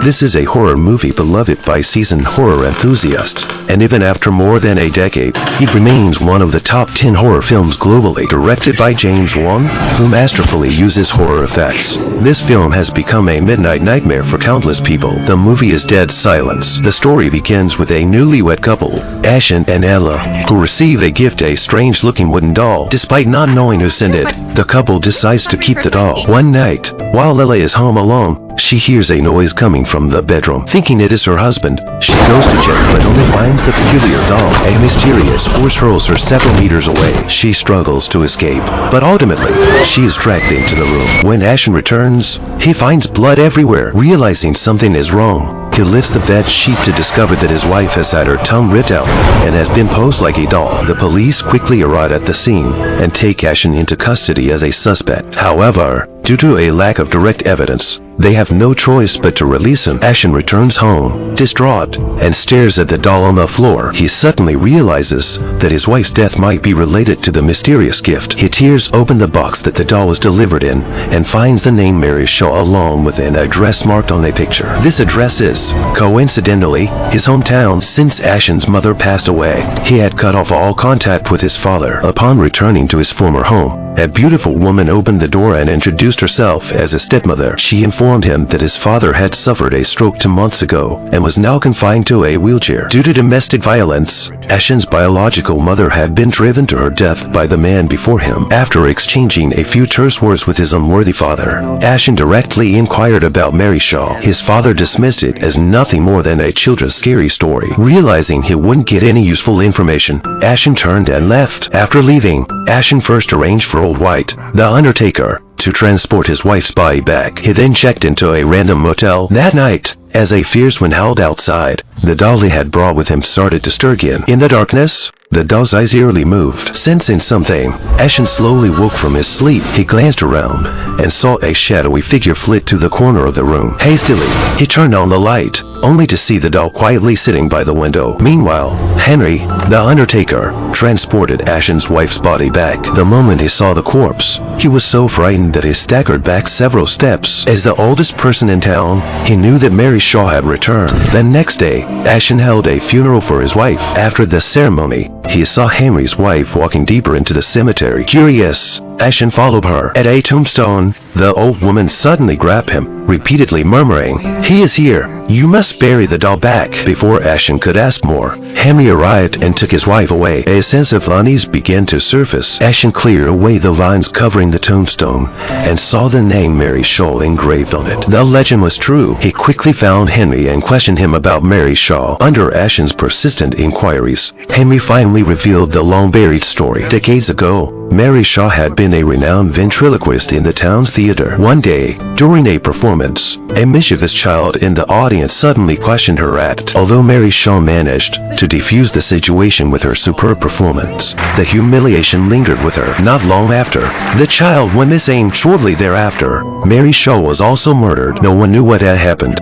This is a horror movie beloved by seasoned horror enthusiasts, and even after more than a decade, it remains one of the top 10 horror films globally. Directed by James Wan, who masterfully uses horror effects, this film has become a midnight nightmare for countless people. The movie is Dead Silence. The story begins with a newlywed couple, Ashen and Ella, who receive a gift, a strange-looking wooden doll. Despite not knowing who sent it, the couple decides to keep the doll. One night, while Ella is home alone, she hears a noise coming from the bedroom. Thinking it is her husband, she goes to check but only finds the peculiar doll. A mysterious force hurls her several meters away. She struggles to escape, but ultimately, she is dragged into the room. When Ashen returns, he finds blood everywhere. Realizing something is wrong, he lifts the bed sheet to discover that his wife has had her tongue ripped out and has been posed like a doll. The police quickly arrive at the scene and take Ashen into custody as a suspect. However, due to a lack of direct evidence, they have no choice but to release him. Ashen returns home, distraught, and stares at the doll on the floor. He suddenly realizes that his wife's death might be related to the mysterious gift. He tears open the box that the doll was delivered in and finds the name Mary Shaw along with an address marked on a picture. This address is, coincidentally, his hometown. Since Ashen's mother passed away, he had cut off all contact with his father. Upon returning to his former home, a beautiful woman opened the door and introduced herself as a stepmother. She informed him that his father had suffered a stroke 2 months ago and was now confined to a wheelchair. Due to domestic violence, Ashen's biological mother had been driven to her death by the man before him. After exchanging a few terse words with his unworthy father, Ashen directly inquired about Mary Shaw. His father dismissed it as nothing more than a children's scary story. Realizing he wouldn't get any useful information, Ashen turned and left. After leaving, Ashen first arranged for Old White, the undertaker, to transport his wife's body back. He then checked into a random motel. That night, as a fierce wind howled outside, the doll he had brought with him started to stir again. In the darkness, the doll's eyes eerily moved. Sensing something, Ashen slowly woke from his sleep. He glanced around and saw a shadowy figure flit to the corner of the room. Hastily, he turned on the light, only to see the doll quietly sitting by the window. Meanwhile, Henry, the undertaker, transported Ashen's wife's body back. The moment he saw the corpse, he was so frightened that he staggered back several steps. As the oldest person in town, he knew that Mary Shaw had returned. The next day, Ashen held a funeral for his wife. After the ceremony, he saw Henry's wife walking deeper into the cemetery. Curious, Ashen followed her. At a tombstone, the old woman suddenly grabbed him, repeatedly murmuring, "He is here. You must bury the doll back." Before Ashen could ask more, Henry arrived and took his wife away. A sense of unease began to surface. Ashen cleared away the vines covering the tombstone and saw the name Mary Shaw engraved on it. The legend was true. He quickly found Henry and questioned him about Mary Shaw. Under Ashen's persistent inquiries, Henry finally revealed the long-buried story. Decades ago, Mary Shaw had been a renowned ventriloquist in the town's theater. One day, during a performance, a mischievous child in the audience suddenly questioned her act. Although Mary Shaw managed to defuse the situation with her superb performance, the humiliation lingered with her. Not long after, the child went missing. Shortly thereafter, Mary Shaw was also murdered. No one knew what had happened.